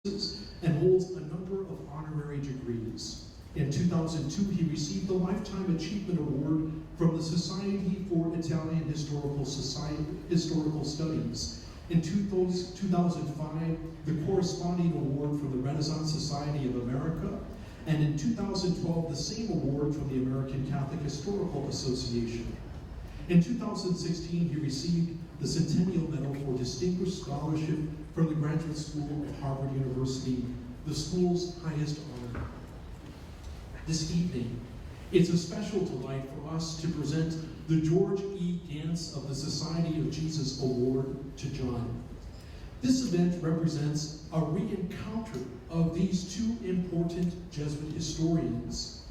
and holds a number of honorary degrees. In 2002, he received the Lifetime Achievement Award from the Society for Italian Historical Studies. In 2005, the corresponding award from the Renaissance Society of America, and in 2012, the same award from the American Catholic Historical Association. In 2016, he received the Centennial Medal for Distinguished Scholarship from the Graduate School of Harvard University, the school's highest honor. This evening, it's a special delight for us to present the George E. Ganss of the Society of Jesus Award to John. This event represents a re-encounter of these two important Jesuit historians.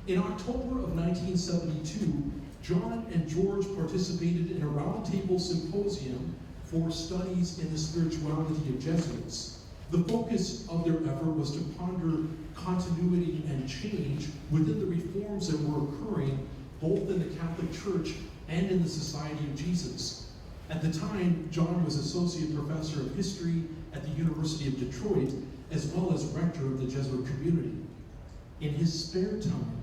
In October of 1972, John and George participated in a roundtable symposium for studies in the spirituality of Jesuits. The focus of their effort was to ponder continuity and change within the reforms that were occurring both in the Catholic Church and in the Society of Jesus. At the time, John was Associate Professor of History at the University of Detroit, as well as Rector of the Jesuit community. In his spare time,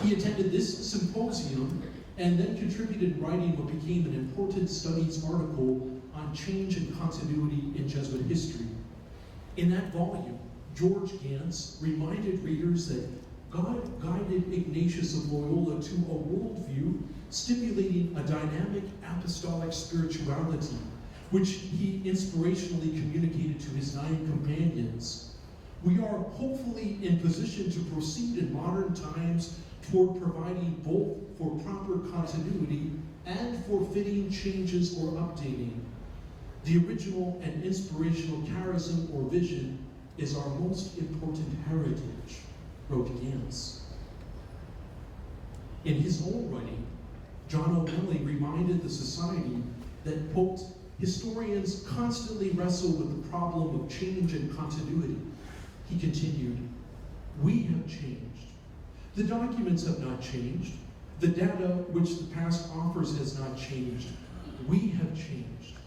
he attended this symposium and then contributed writing what became an important studies article on change and continuity in Jesuit history. In that volume, George Ganss reminded readers that God guided Ignatius of Loyola to a worldview stimulating a dynamic apostolic spirituality, which he inspirationally communicated to his 9 companions. We are hopefully in position to proceed in modern times toward providing both for proper continuity and for fitting changes or updating. The original and inspirational charism or vision is our most important heritage, wrote Ganss. In his own writing, John O'Malley reminded the Society that, quote, historians constantly wrestle with the problem of change and continuity. He continued, we have changed. The documents have not changed. The data which the past offers has not changed. We have changed.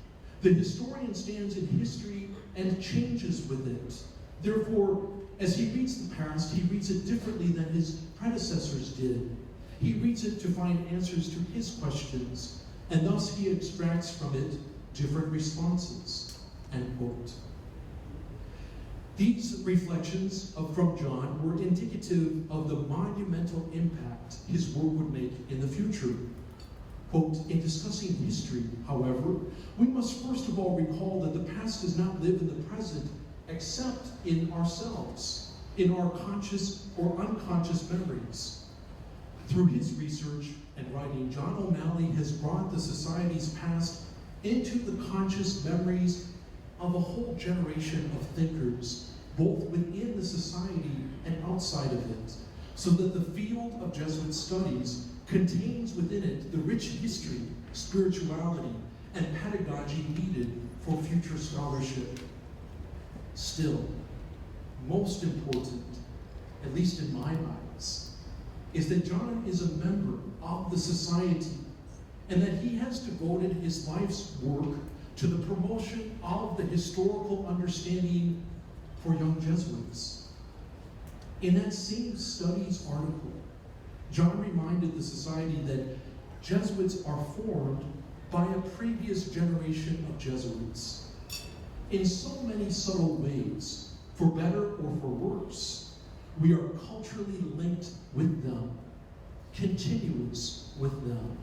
The historian stands in history and changes with it. Therefore, as he reads the past, he reads it differently than his predecessors did. He reads it to find answers to his questions, and thus he extracts from it different responses, end quote. These reflections from John were indicative of the monumental impact his work would make in the future. Quote, in discussing history, however, we must first of all recall that the past does not live in the present except in ourselves, in our conscious or unconscious memories. Through his research and writing, John O'Malley has brought the Society's past into the conscious memories of a whole generation of thinkers, both within the Society and outside of it, so that the field of Jesuit studies contains within it the rich history, spirituality, and pedagogy needed for future scholarship. Still, most important, at least in my eyes, is that John is a member of the Society and that he has devoted his life's work to the promotion of the historical understanding for young Jesuits. In that same studies article, John reminded the Society that Jesuits are formed by a previous generation of Jesuits. In so many subtle ways, for better or for worse, we are culturally linked with them, continuous with them.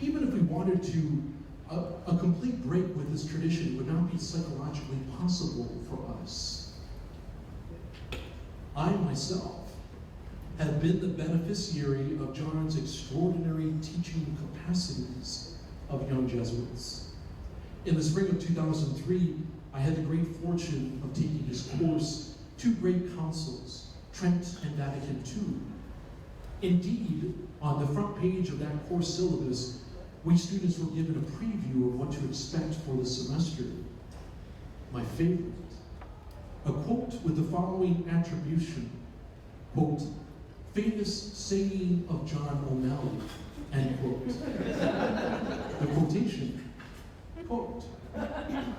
Even if we wanted to, a complete break with this tradition would not be psychologically possible for us. I myself have been the beneficiary of John's extraordinary teaching capacities of young Jesuits. In the spring of 2003, I had the great fortune of taking his course, 2 great councils, Trent and Vatican II. Indeed, on the front page of that course syllabus, we students were given a preview of what to expect for the semester. My favorite, a quote with the following attribution, quote, famous saying of John O'Malley, end quote. The quotation, quote,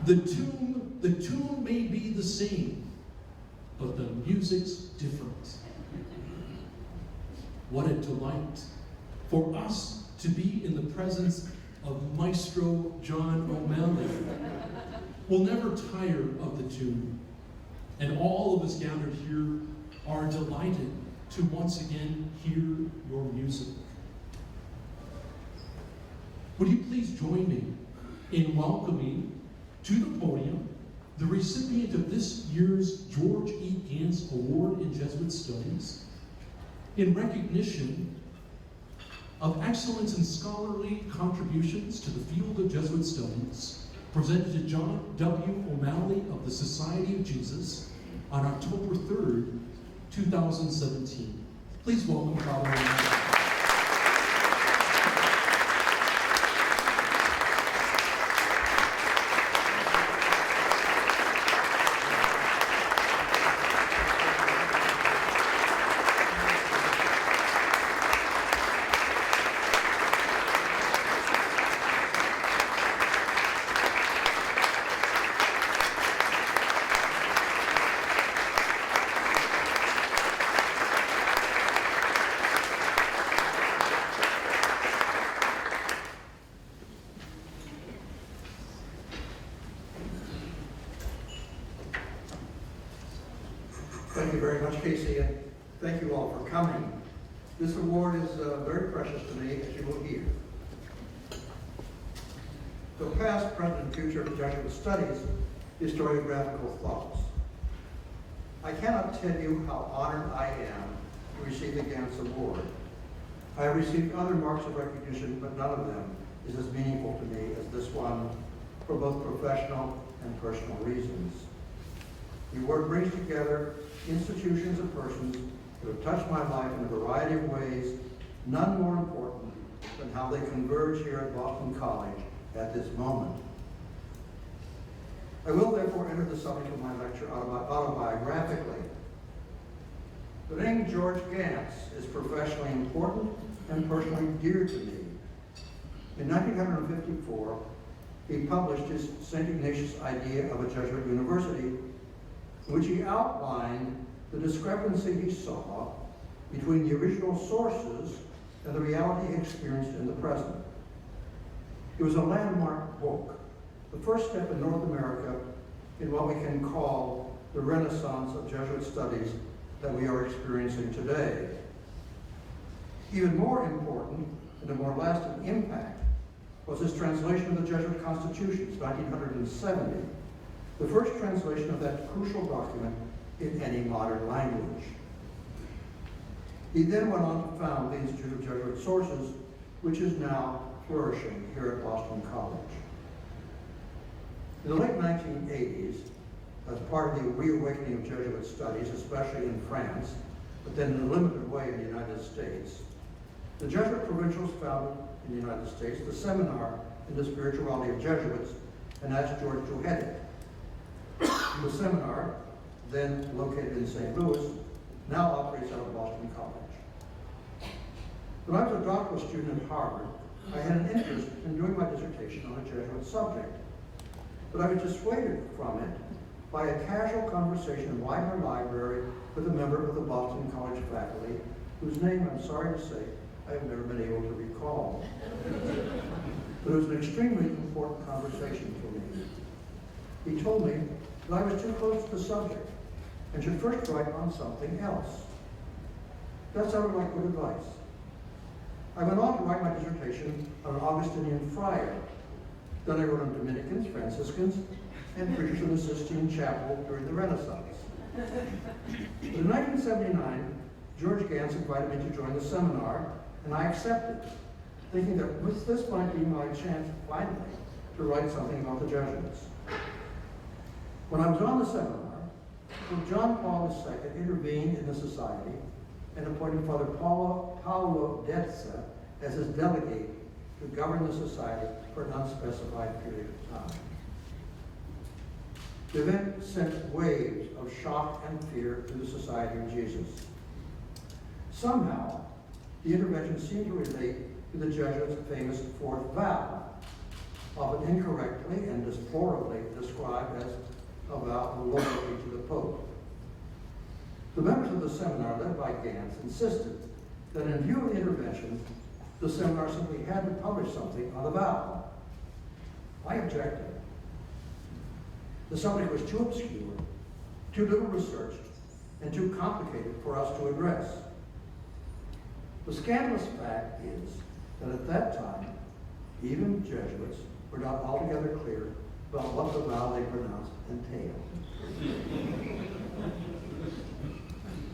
the tomb the tune may be the same, but the music's different. What a delight for us to be in the presence of Maestro John O'Malley. We'll never tire of the tune, and all of us gathered here are delighted to once again hear your music. Would you please join me in welcoming to the podium the recipient of this year's George E. Ganss Award in Jesuit Studies in recognition of excellence in scholarly contributions to the field of Jesuit studies, presented to John W. O'Malley of the Society of Jesus on October 3rd, 2017. Please welcome Father O'Malley. Thank you very much, Casey, and thank you all for coming. This award is very precious to me, as you will hear. So past, present, and future of Jesuit Studies, Historiographical Thoughts. I cannot tell you how honored I am to receive the Ganss Award. I have received other marks of recognition, but none of them is as meaningful to me as this one for both professional and personal reasons. The award brings together institutions and persons that have touched my life in a variety of ways, none more important than how they converge here at Boston College at this moment. I will therefore enter the subject of my lecture autobiographically. The name George Ganss is professionally important and personally dear to me. In 1954, he published his St. Ignatius idea of a Jesuit university, in which he outlined the discrepancy he saw between the original sources and the reality he experienced in the present. It was a landmark book, the first step in North America in what we can call the Renaissance of Jesuit studies that we are experiencing today. Even more important and a more lasting impact was his translation of the Jesuit Constitutions, 1970, the first translation of that crucial document in any modern language. He then went on to found the Institute of Jesuit Sources, which is now flourishing here at Boston College. In the late 1980s, as part of the reawakening of Jesuit studies, especially in France, but then in a limited way in the United States, the Jesuit provincials founded in the United States the Seminar in the Spirituality of Jesuits and asked George to head it. The seminar, then located in St. Louis, now operates out of Boston College. When I was a doctoral student at Harvard, I had an interest in doing my dissertation on a Jesuit subject, but I was dissuaded from it by a casual conversation in Widener Library with a member of the Boston College faculty, whose name, I'm sorry to say, I have never been able to recall. But it was an extremely important conversation for me. He told me that I was too close to the subject and should first write on something else. That sounded like good advice. I went on to write my dissertation on an Augustinian friar. Then I wrote on Dominicans, Franciscans, and preachers in the Sistine Chapel during the Renaissance. But in 1979, George Ganss invited me to join the seminar, and I accepted, thinking that this might be my chance, finally, to write something about the Jesuits. When I was on the seminar, Pope John Paul II intervened in the society and appointed Father Paolo Dezza as his delegate to govern the society for an unspecified period of time. The event sent waves of shock and fear through the Society of Jesus. Somehow, the intervention seemed to relate to the Jesuits' famous fourth vow, often incorrectly and deplorably described as a vow of loyalty to the Pope. The members of the seminar, led by Ganss, insisted that in view of the intervention, the seminar simply had to publish something on the vow. I objected. The subject was too obscure, too little researched, and too complicated for us to address. The scandalous fact is that at that time, even Jesuits were not altogether clear about what the vow they pronounced entailed.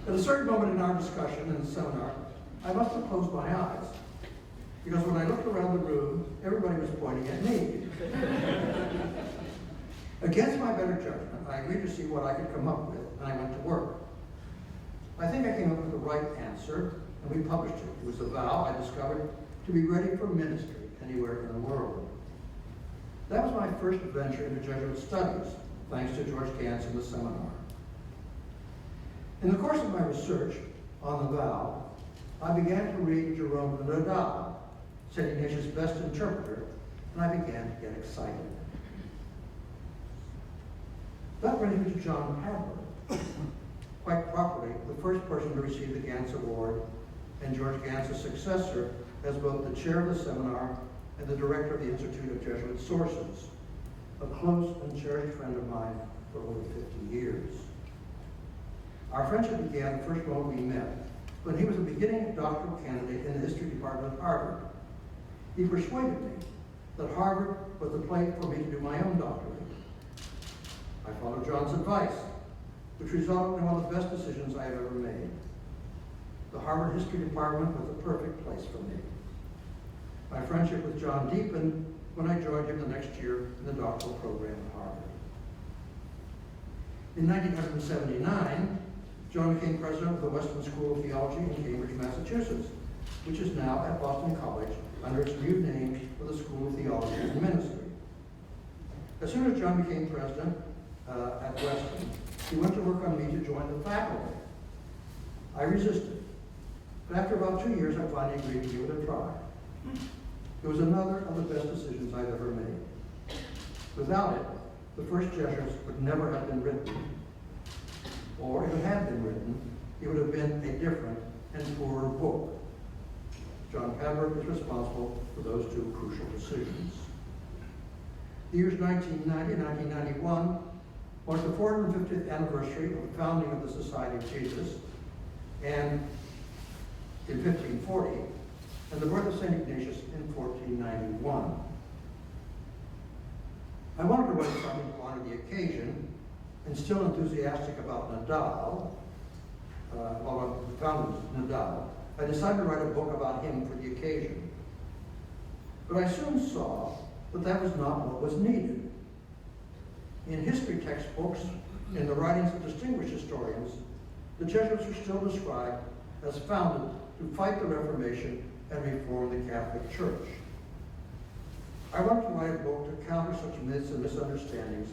At a certain moment in our discussion in the seminar, I must have closed my eyes, because when I looked around the room, everybody was pointing at me. Against my better judgment, I agreed to see what I could come up with, and I went to work. I think I came up with the right answer, and we published it. It was a vow I discovered to be ready for ministry anywhere in the world. That was my first venture into Jesuit studies, thanks to George Ganss and the seminar. In the course of my research on the vow, I began to read Jerome de Nodal, St. Ignatius' best interpreter, and I began to get excited. That brings me to John Padler, quite properly the first person to receive the Ganss Award, and George Ganss' successor as both the chair of the seminar and the director of the Institute of Jesuit Sources, a close and cherished friend of mine for over 50 years. Our friendship began the first moment we met, when he was a beginning doctoral candidate in the history department at Harvard. He persuaded me that Harvard was the place for me to do my own doctorate. I followed John's advice, which resulted in one of the best decisions I have ever made. The Harvard History Department was the perfect place for me. My friendship with John deepened when I joined him the next year in the doctoral program at Harvard. In 1979, John became president of the Weston School of Theology in Cambridge, Massachusetts, which is now at Boston College under its new name for the School of Theology and Ministry. As soon as John became president at Weston, he went to work on me to join the faculty. I resisted, but after about 2 years, I finally agreed to give it a try. It was another of the best decisions I've ever made. Without it, the first Jesuits would never have been written. Or if it had been written, it would have been a different and poorer book. John Padler is responsible for those two crucial decisions. The years 1990 and 1991 marked the 450th anniversary of the founding of the Society of Jesus, and in 1540, and the birth of St. Ignatius in 1491. I wanted to write something to honor the occasion, and still enthusiastic about Nadal, well, I founded Nadal, I decided to write a book about him for the occasion. But I soon saw that that was not what was needed. In history textbooks, in the writings of distinguished historians, the Jesuits are still described as founded to fight the Reformation and reform the Catholic Church. I wanted to write a book to counter such myths and misunderstandings,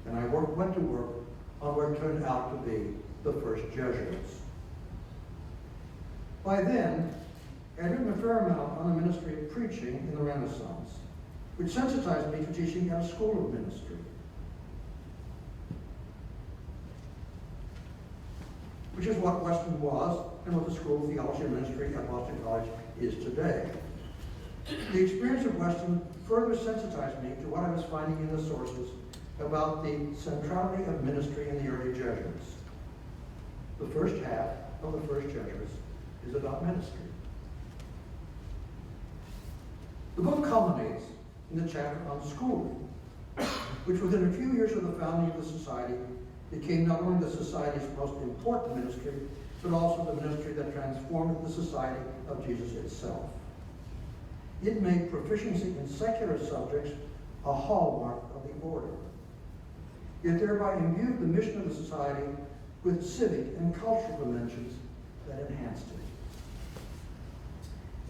and I went to work on what turned out to be the first Jesuits. By then, I had written a fair amount on the ministry of preaching in the Renaissance, which sensitized me to teaching at a school of ministry. Which is what Weston was and what the School of Theology and Ministry at Boston College is today. The experience of Weston further sensitized me to what I was finding in the sources about the centrality of ministry in the early Jesuits. The first half of the first Jesuits is about ministry. The book culminates in the chapter on schooling, which within a few years of the founding of the Society became not only the Society's most important ministry, but also the ministry that transformed the Society of Jesus itself. It made proficiency in secular subjects a hallmark of the order. It thereby imbued the mission of the Society with civic and cultural dimensions that enhanced it.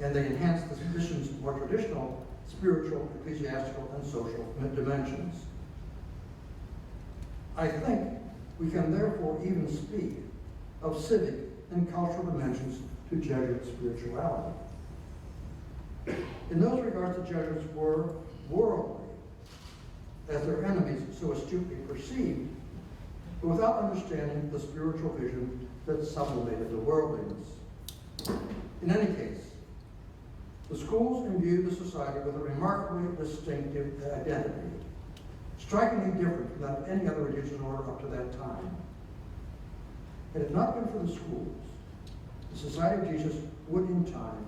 And they enhanced the mission's more traditional spiritual, ecclesiastical, and social dimensions. I think we can therefore even speak of civic and cultural dimensions to Jesuit spirituality. In those regards, the Jesuits were worldly, as their enemies so astutely perceived, but without understanding the spiritual vision that sublimated the worldliness. In any case, the schools imbued the society with a remarkably distinctive identity, strikingly different from that of any other religious order up to that time. Had it not been for the schools, the Society of Jesus would in time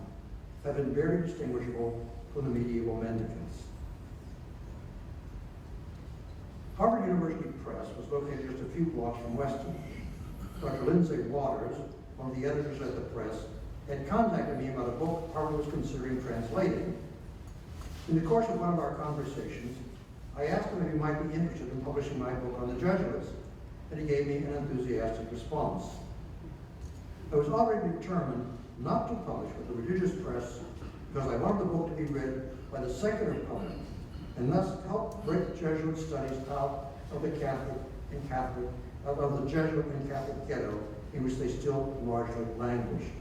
have been very distinguishable from the medieval mendicants. Harvard University Press was located just a few blocks from Weston. Dr. Lindsay Waters, one of the editors at the press, had contacted me about a book Harvard was considering translating. In the course of one of our conversations, I asked him if he might be interested in publishing my book on the Jesuits, and he gave me an enthusiastic response. I was already determined not to publish with the religious press because I wanted the book to be read by the secular public, and thus help break Jesuit studies out of the Jesuit and Catholic ghetto in which they still largely languished.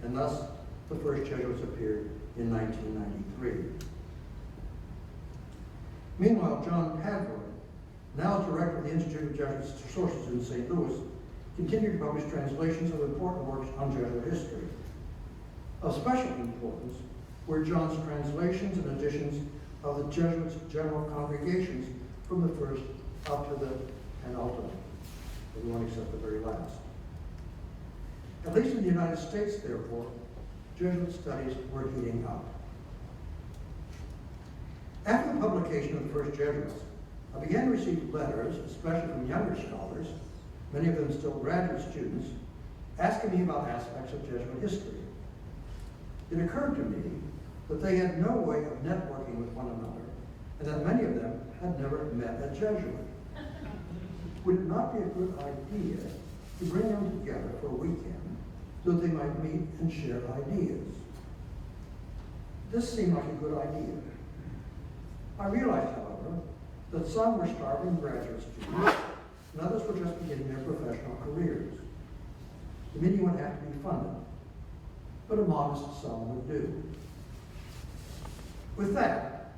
And thus, the first Jesuits appeared in 1993. Meanwhile, John Padroy, now director of the Institute of Jesuit Sources in St. Louis, continued to publish translations of important works on Jesuit history. Of special importance were John's translations and editions of the Jesuits' general congregations from the first up to the penultimate, everyone except the very last. At least in the United States, therefore, Jesuit studies were heating up. After the publication of the first Jesuits, I began to receive letters, especially from younger scholars, many of them still graduate students, asking me about aspects of Jesuit history. It occurred to me that they had no way of networking with one another, and that many of them had never met a Jesuit. Would it not be a good idea to bring them together for a weekend so that they might meet and share ideas? This seemed like a good idea. I realized, however, that some were starving graduate students, and others were just beginning their professional careers. The meeting would have to be funded, but a modest sum would do. With that,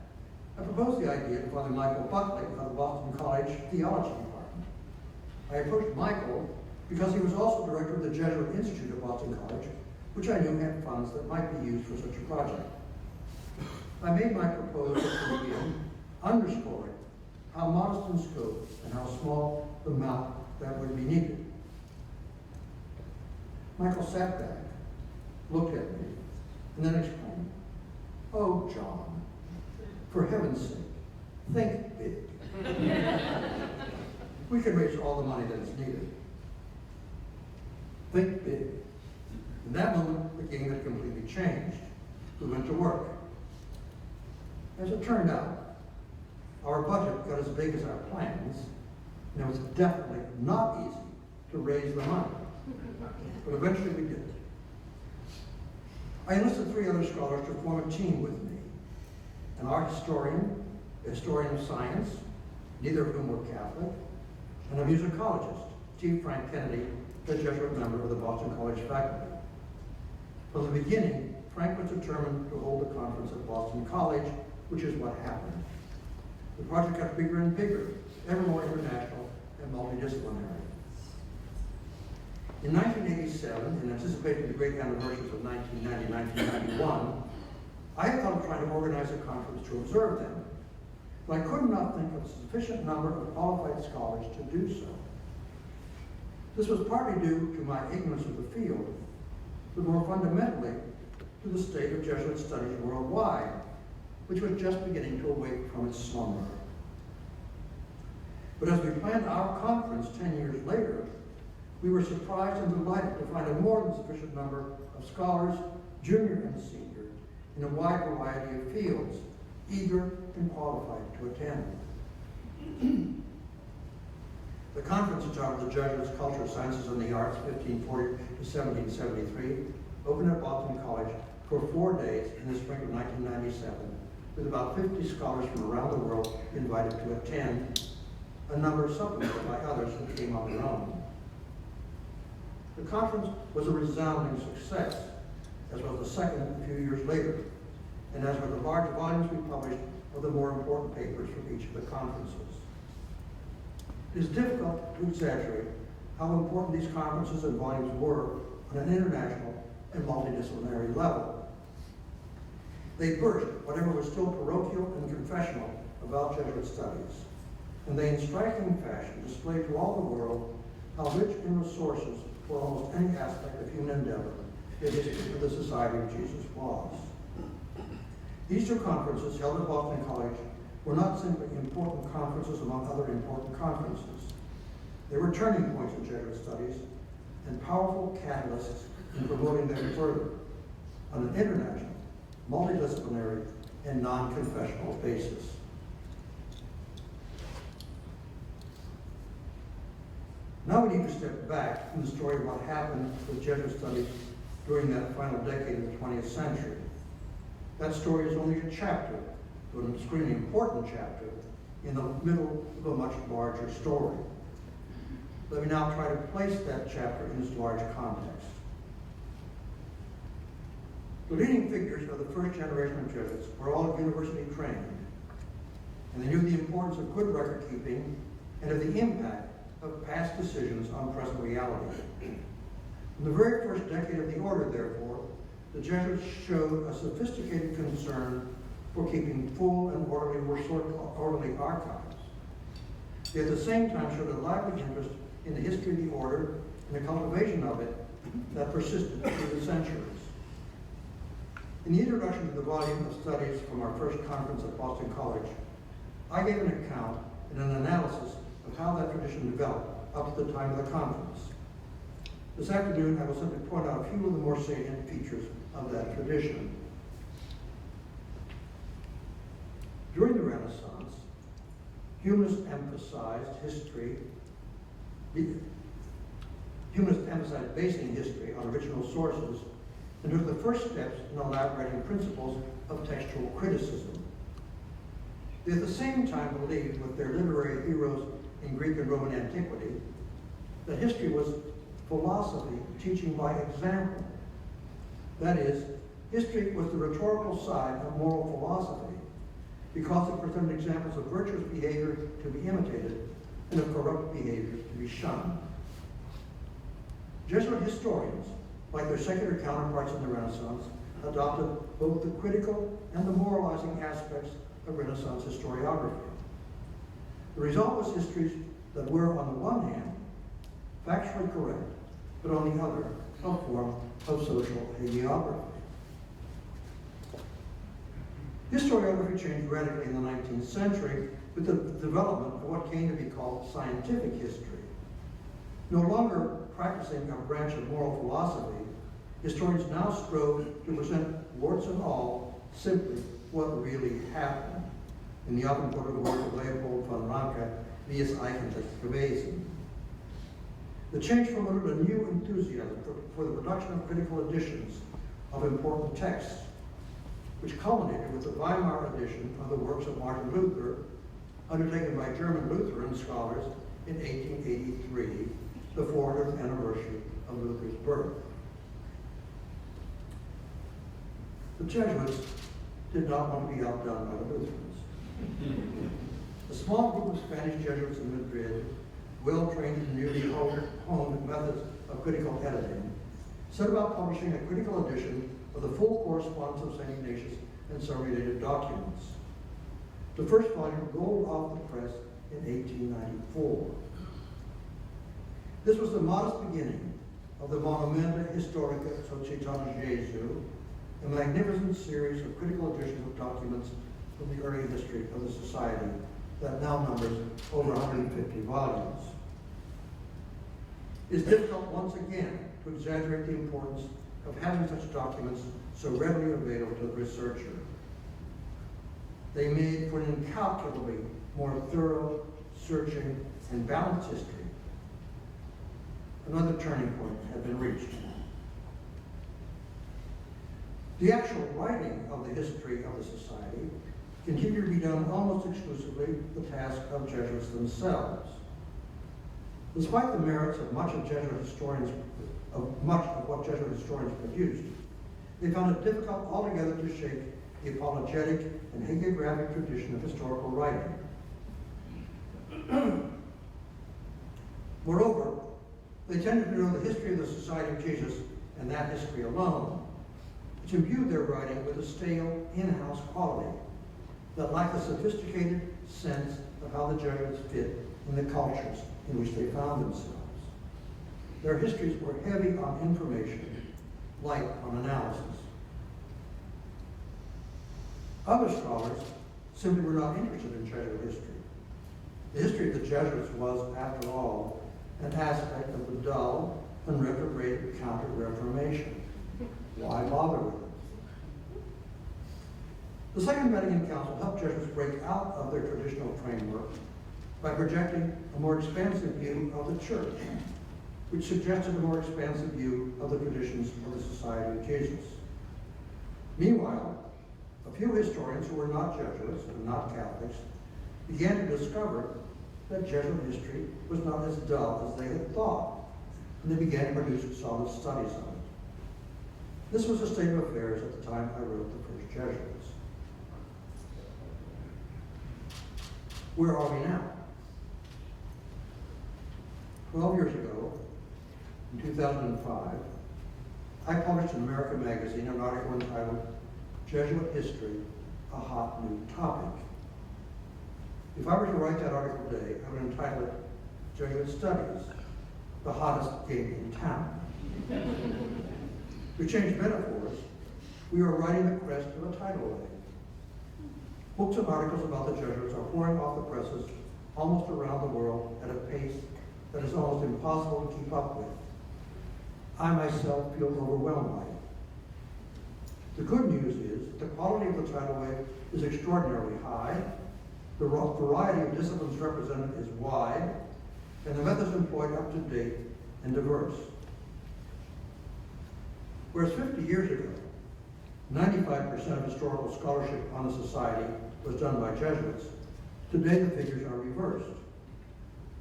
I proposed the idea to Father Michael Buckley of the Boston College Theology Department. I approached Michael because he was also director of the Jesuit Institute of Boston College, which I knew had funds that might be used for such a project. I made my proposal to begin, underscoring how modest in scope and how small the amount that would be needed. Michael sat back, looked at me, and then exclaimed, "Oh, John, for heaven's sake, think big." We can raise all the money that is needed. Think big. In that moment, the game had completely changed. We went to work. As it turned out, our budget got as big as our plans, and it was definitely not easy to raise the money. But eventually we did. I enlisted 3 other scholars to form a team with me: an art historian, a historian of science, neither of whom were Catholic, and a musicologist, T. Frank Kennedy, a Jesuit member of the Boston College faculty. From the beginning, Frank was determined to hold a conference at Boston College, which is what happened. The project got bigger and bigger, ever more international and multidisciplinary. In 1987, in anticipation of the great anniversaries of 1990 and 1991, I had thought of trying to organize a conference to observe them, but I could not think of a sufficient number of qualified scholars to do so. This was partly due to my ignorance of the field, but more fundamentally to the state of Jesuit studies worldwide, which was just beginning to awake from its slumber. But as we planned our conference 10 years later, we were surprised and delighted to find a more than sufficient number of scholars, junior and senior, in a wide variety of fields, eager and qualified to attend. The conference, entitled The Jesuits, Culture, Sciences, and the Arts, 1540 to 1773, opened at Boston College for 4 days in the spring of 1997, with about 50 scholars from around the world invited to attend, a number supplemented by others who came on their own. The conference was a resounding success, as was the second a few years later, and as were the large volumes we published of the more important papers from each of the conferences. It is difficult to exaggerate how important these conferences and volumes were on an international and multidisciplinary level. They burst whatever was still parochial and confessional about Jesuit studies, and they in striking fashion displayed to all the world how rich in resources for almost any aspect of human endeavor the history of the Society of Jesus was. These two conferences held at Boston College were not simply important conferences among other important conferences. They were turning points in Jesuit studies and powerful catalysts in promoting them further on an international, multidisciplinary, and non-confessional basis. Now we need to step back from the story of what happened with Jesuit studies during that final decade of the 20th century. That story is only a chapter, but an extremely important chapter, in the middle of a much larger story. Let me now try to place that chapter in its large context. The leading figures of the first generation of Jesuits were all university trained, and they knew the importance of good record keeping and of the impact of past decisions on present reality. In the very first decade of the order, therefore, the Jesuits showed a sophisticated concern for keeping full and orderly archives. They at the same time showed a lively interest in the history of the order and the cultivation of it that persisted through the centuries. In the introduction to the volume of studies from our first conference at Boston College, I gave an account and an analysis of how that tradition developed up to the time of the conference. This afternoon, I will simply point out a few of the more salient features of that tradition. During the Renaissance, humanists emphasized basing history on original sources and took the first steps in elaborating principles of textual criticism. They at the same time believed, with their literary heroes in Greek and Roman antiquity, that history was philosophy teaching by example. That is, history was the rhetorical side of moral philosophy because it presented examples of virtuous behavior to be imitated and of corrupt behavior to be shunned. Jesuit historians, like their secular counterparts in the Renaissance, adopted both the critical and the moralizing aspects of Renaissance historiography. The result was histories that were, on the one hand, factually correct, but on the other, a form of social hagiography. Historiography changed radically in the 19th century with the development of what came to be called scientific history. No longer practicing a branch of moral philosophy, historians now strove to present, warts and all, simply what really happened. In the often quoted words of Leopold von Ranke, wie es eigentlich gewesen. The change promoted a new enthusiasm for the production of critical editions of important texts, which culminated with the Weimar edition of the works of Martin Luther, undertaken by German Lutheran scholars in 1883, the 400th anniversary of Luther's birth. The Jesuits did not want to be outdone by the Lutherans. A small group of Spanish Jesuits in Madrid, well-trained in newly honed methods of critical editing, set about publishing a critical edition of the full correspondence of St. Ignatius and some related documents. The first volume rolled off the press in 1894. This was the modest beginning of the Monumenta Historica Societatis Jesu, a magnificent series of critical editions of documents from the early history of the Society that now numbers over 150 volumes. It is difficult once again to exaggerate the importance of having such documents so readily available to the researcher. They made for an incalculably more thorough, searching, and balanced history. Another turning point had been reached. The actual writing of the history of the Society continued to be done almost exclusively the task of Jesuits themselves. Despite the merits of much of what Jesuit historians produced, they found it difficult altogether to shake the apologetic and hagiographic tradition of historical writing. Moreover, they tended to know the history of the Society of Jesus and that history alone, which imbued their writing with a stale, in-house quality that lacked a sophisticated sense of how the Jesuits fit in the cultures in which they found themselves. Their histories were heavy on information, light on analysis. Other scholars simply were not interested in Jesuit history. The history of the Jesuits was, after all, an aspect of the dull and retrograde Counter-Reformation. Why bother with it? The Second Vatican Council helped Jesuits break out of their traditional framework by projecting a more expansive view of the Church, which suggested a more expansive view of the traditions of the Society of Jesus. Meanwhile, a few historians who were not Jesuits and not Catholics began to discover that Jesuit history was not as dull as they had thought, and they began to produce solid studies on it. This was the state of affairs at the time I wrote the first Jesuits. Where are we now? 12 years ago, in 2005, I published in American Magazine an article entitled Jesuit History, a Hot New Topic. If I were to write that article today, I would entitle it Jesuit Studies, the hottest game in town. To change metaphors, we are riding the crest of a tidal wave. Books and articles about the Jesuits are pouring off the presses almost around the world at a pace that is almost impossible to keep up with. I myself feel overwhelmed by it. The good news is that the quality of the tidal wave is extraordinarily high, the variety of disciplines represented is wide, and the methods employed up to date and diverse. Whereas 50 years ago, 95% of historical scholarship on the society was done by Jesuits, today the figures are reversed.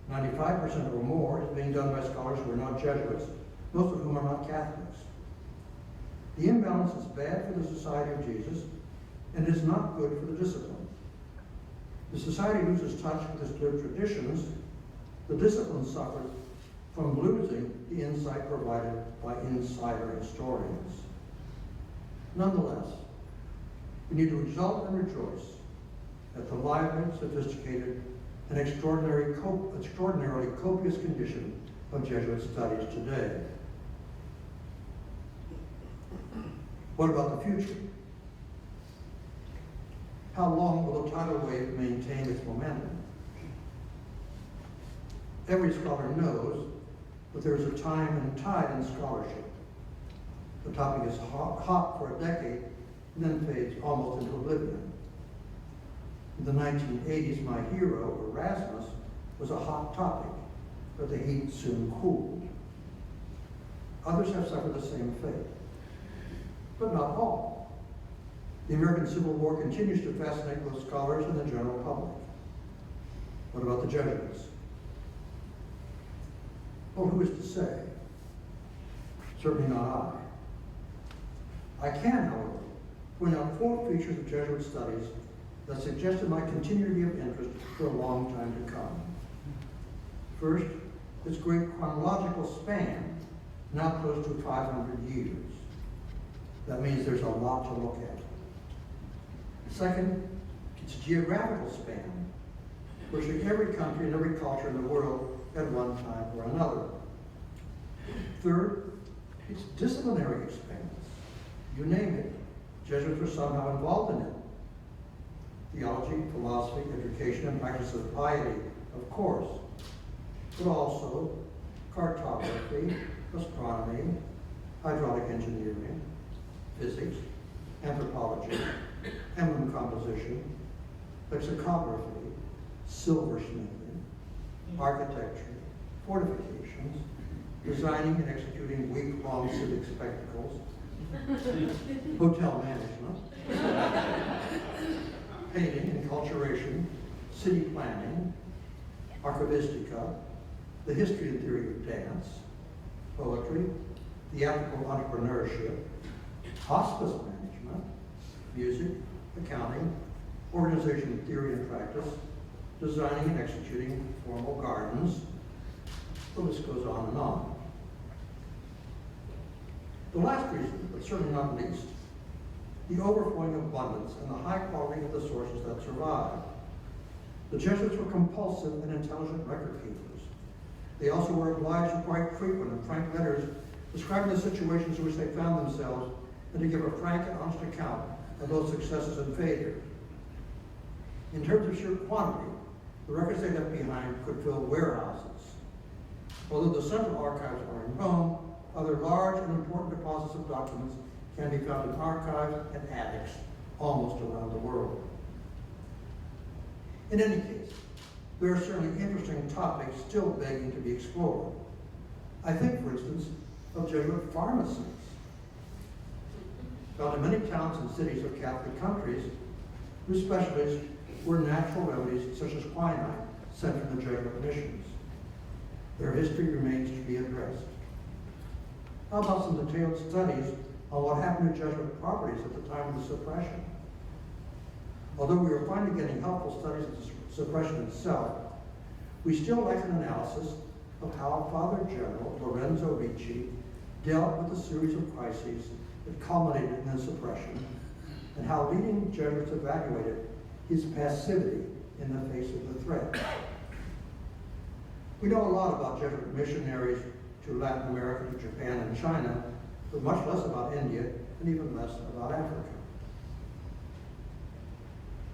95% or more is being done by scholars who are not Jesuits, most of whom are not Catholics. The imbalance is bad for the Society of Jesus, and is not good for the discipline. The society loses touch with its clear traditions. The discipline suffers from losing the insight provided by insider historians. Nonetheless, we need to exult and rejoice at the lively, sophisticated, and extraordinarily copious condition of Jesuit studies today. What about the future? How long will the tidal wave maintain its momentum? Every scholar knows that there is a time and tide in scholarship. The topic is hot for a decade and then fades almost into oblivion. In the 1980s, my hero, Erasmus, was a hot topic, but the heat soon cooled. Others have suffered the same fate, but not all. The American Civil War continues to fascinate both scholars and the general public. What about the Jesuits? Well, who is to say? Certainly not I. I can, however, point out 4 features of Jesuit studies that suggested my continuity of interest for a long time to come. First, its great chronological span, now close to 500 years. That means there's a lot to look at. Second, its geographical span, virtually every country and every culture in the world at one time or another. Third, its disciplinary expanse. You name it, Jesuits were somehow involved in it. Theology, philosophy, education, and practice of piety, of course, but also cartography, astronomy, hydraulic engineering, physics, anthropology, emblem composition, lexicography, silversmithing, architecture, fortifications, designing and executing week-long civic spectacles, hotel management, painting, enculturation, city planning, archivistica, the history and theory of dance, poetry, theatrical entrepreneurship, hospice management, music, accounting, organization theory and practice, designing and executing formal gardens, The list goes on and on. The last reason, but certainly not least, the overflowing abundance and the high quality of the sources that survive. The Jesuits were compulsive and intelligent record keepers. They also were obliged to write frequent and frank letters describing the situations in which they found themselves and to give a frank and honest account of both successes and failures. In terms of sheer quantity, the records they left behind could fill warehouses. Although the central archives are in Rome, other large and important deposits of documents can be found in archives and attics almost around the world. In any case, there are certainly interesting topics still begging to be explored. I think, for instance, of Jesuit pharmacies. Found in many towns and cities of Catholic countries, whose specialties were natural remedies such as quinine sent from the Jesuit missions. Their history remains to be addressed. How about some detailed studies on what happened to Jesuit properties at the time of the suppression? Although we are finally getting helpful studies of the suppression itself, we still lack an analysis of how Father General Lorenzo Ricci dealt with the series of crises that culminated in the suppression, and how leading Jesuits evaluated his passivity in the face of the threat. We know a lot about Jesuit missionaries to Latin America, to Japan and China, but much less about India and even less about Africa.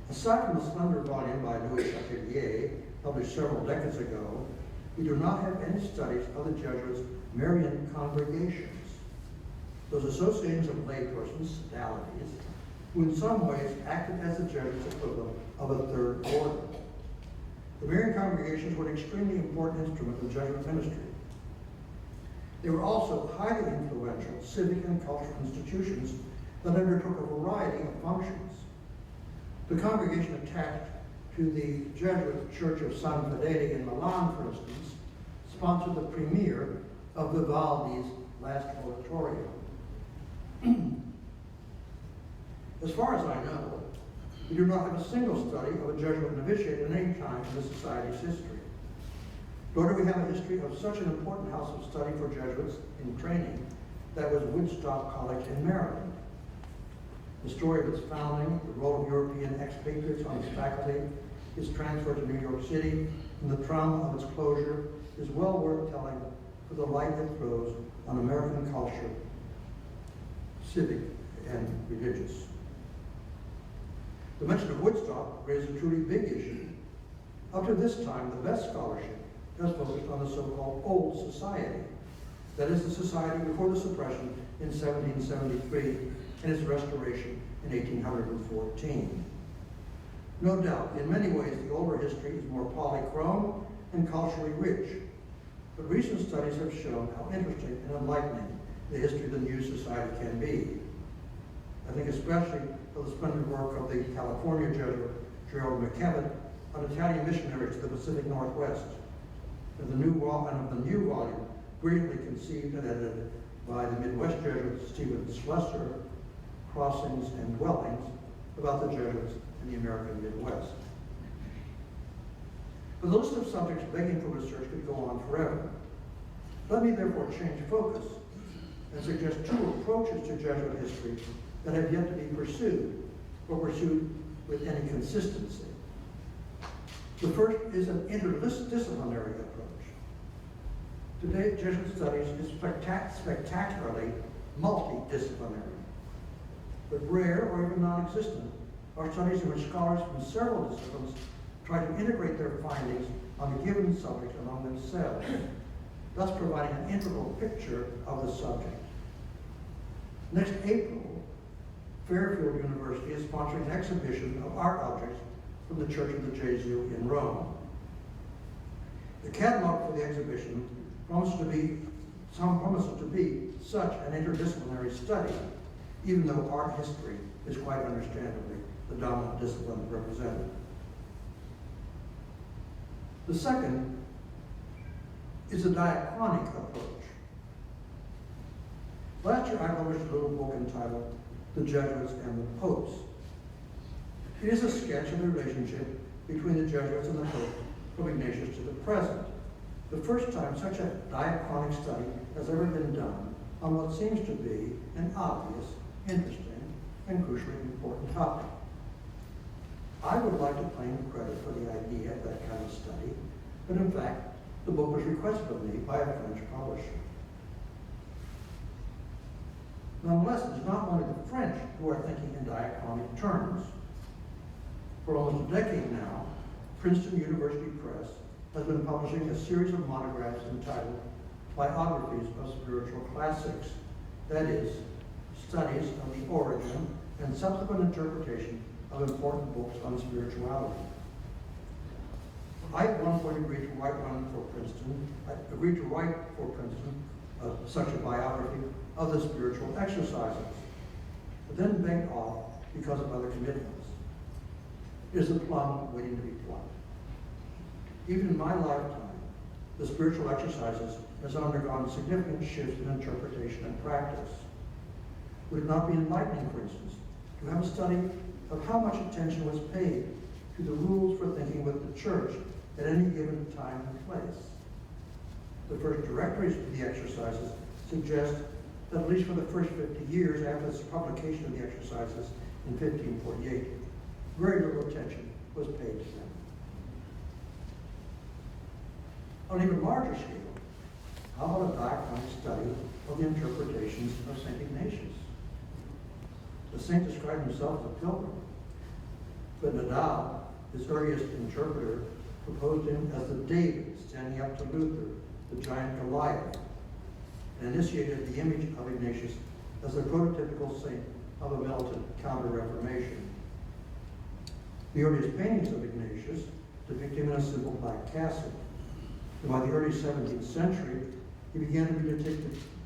Aside from the slender volume by Louis Châtelier, published several decades ago, we do not have any studies of the Jesuits' Marian congregations, those associations of laypersons, sodalities, who in some ways acted as the Jesuits' equivalent of a third order. The Marian congregations were an extremely important instrument in Jesuit ministry. They were also highly influential civic and cultural institutions that undertook a variety of functions. The congregation attached to the Jesuit Church of San Fedele in Milan, for instance, sponsored the premiere of Vivaldi's last oratorio. As far as I know, we do not have a single study of a Jesuit novitiate at any time in the Society's history. Nor do we have a history of such an important house of study for Jesuits in training that was Woodstock College in Maryland. The story of its founding, the role of European expatriates on its faculty, its transfer to New York City, and the trauma of its closure is well worth telling for the light it throws on American culture, civic and religious. The mention of Woodstock raised a truly big issue. Up to this time, the best scholarship has focused on the so-called Old Society, that is, the society before the suppression in 1773 and its restoration in 1814. No doubt, in many ways, the older history is more polychrome and culturally rich, but recent studies have shown how interesting and enlightening the history of the new society can be. I think especially of the splendid work of the California Jesuit Gerald McKevitt on Italian missionaries to the Pacific Northwest, and of the new volume, brilliantly conceived and edited by the Midwest Jesuit Stephen Slesser, Crossings and Dwellings, about the Jesuits in the American Midwest. But the list of subjects begging for research could go on forever. Let me therefore change focus and suggest two approaches to Jesuit history that have yet to be pursued, or pursued with any consistency. The first is an interdisciplinary approach. Today, Jesuit studies is spectacularly multidisciplinary, but rare or even non-existent are studies in which scholars from several disciplines try to integrate their findings on a given subject among themselves, thus providing an integral picture of the subject. Next April, Fairfield University is sponsoring an exhibition of art objects from the Church of the Jesuit in Rome. The catalog for the exhibition promises to be such an interdisciplinary study, even though art history is quite understandably the dominant discipline represented. The second is a diachronic approach. Last year I published a little book entitled The Jesuits and the Popes. It is a sketch of the relationship between the Jesuits and the Pope from Ignatius to the present. the first time such a diachronic study has ever been done on what seems to be an obvious, interesting, and crucially important topic. I would like to claim credit for the idea of that kind of study, but in fact, the book was requested of me by a French publisher. Nonetheless, it is not only the French who are thinking in diachronic terms. For almost a decade now, Princeton University Press has been publishing a series of monographs entitled Biographies of Spiritual Classics, that is, studies of the origin and subsequent interpretation of important books on spirituality. I at one point agreed to write for Princeton such a biography of the spiritual exercises, but then begged off because of other commitments. It is a plum waiting to be plucked. Even in my lifetime, the spiritual exercises has undergone significant shifts in interpretation and practice. Would it not be enlightening, for instance, to have a study of how much attention was paid to the rules for thinking with the church at any given time and place? The first directories of the exercises suggest that at least for the first 50 years after the publication of the exercises in 1548, very little attention was paid to them. On an even larger scale, how about a diachronic study of the interpretations of St. Ignatius? The saint described himself as a pilgrim, but Nadal, his earliest interpreter, proposed him as the David standing up to Luther, the giant Goliath, and initiated the image of Ignatius as the prototypical saint of a militant counter-reformation. The earliest paintings of Ignatius depict him in a simple black cassock. And by the early 17th century, he began to be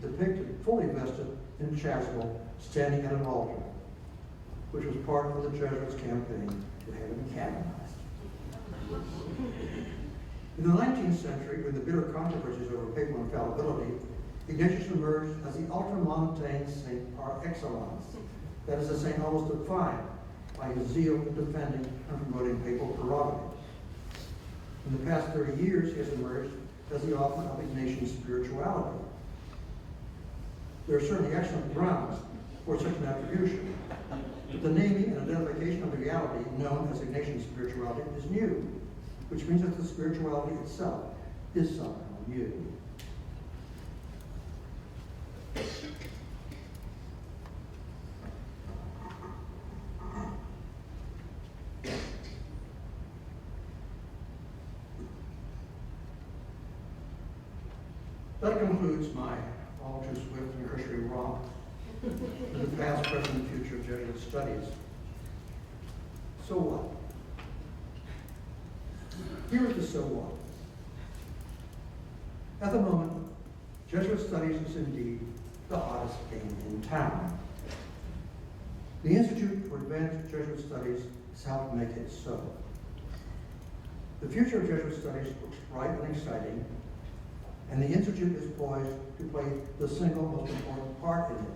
depicted fully vested in chasuble, standing at an altar, which was part of the Jesuits' campaign to have him canonized. In the 19th century, with the bitter controversies over papal infallibility, Ignatius emerged as the ultramontane saint par excellence, that is, a saint almost defined by his zeal in defending and promoting papal prerogatives. In the past 30 years, he has emerged as the author of Ignatian spirituality. There are certainly excellent grounds for such an attribution, but the naming and identification of the reality known as Ignatian spirituality is new, which means that the spirituality itself is somehow new. That concludes my all too swift and cursory romp through the past, present, and future of Jesuit studies. So what? Here is the so what. At the moment, Jesuit studies is indeed the hottest game in town. The Institute for Advanced Jesuit Studies has helped make it so. The future of Jesuit studies looks bright and exciting, and the Institute is poised to play the single most important part in it.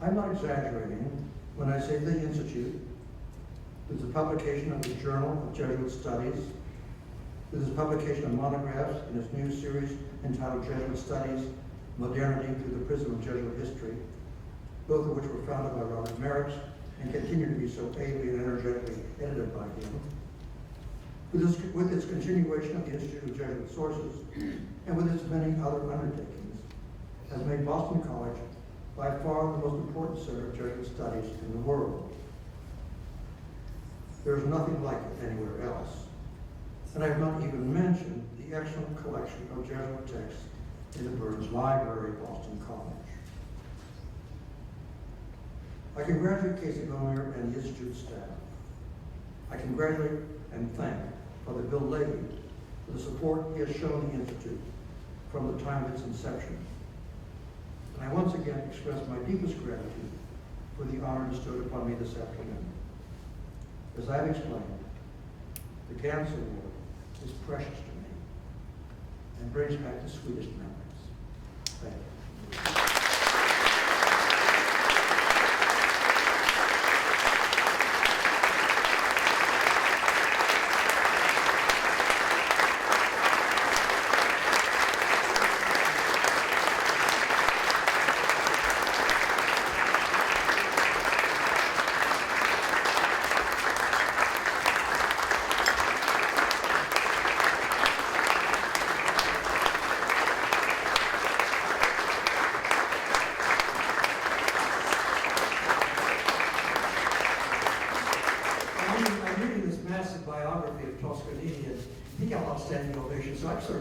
I'm not exaggerating when I say the Institute, with the publication of the Journal of Jesuit Studies, with its publication of monographs in its new series entitled Jesuit Studies, Modernity Through the Prism of Jesuit History, both of which were founded by Robert Merritt and continue to be so ably and energetically edited by him, with its continuation of the Institute of Jesuit Sources, and with its many other undertakings, has made Boston College by far the most important center of Jesuit studies in the world. There is nothing like it anywhere else. And I have not even mentioned the excellent collection of Jesuit texts in the Burns Library at Boston College. I congratulate Casey Gomer and the Institute staff. I congratulate and thank Father Bill Leahy for the support he has shown the Institute from the time of its inception. And I once again express my deepest gratitude for the honor bestowed upon me this afternoon. As I have explained, the Ganss Award is precious to me and brings back the sweetest memories. Thank you.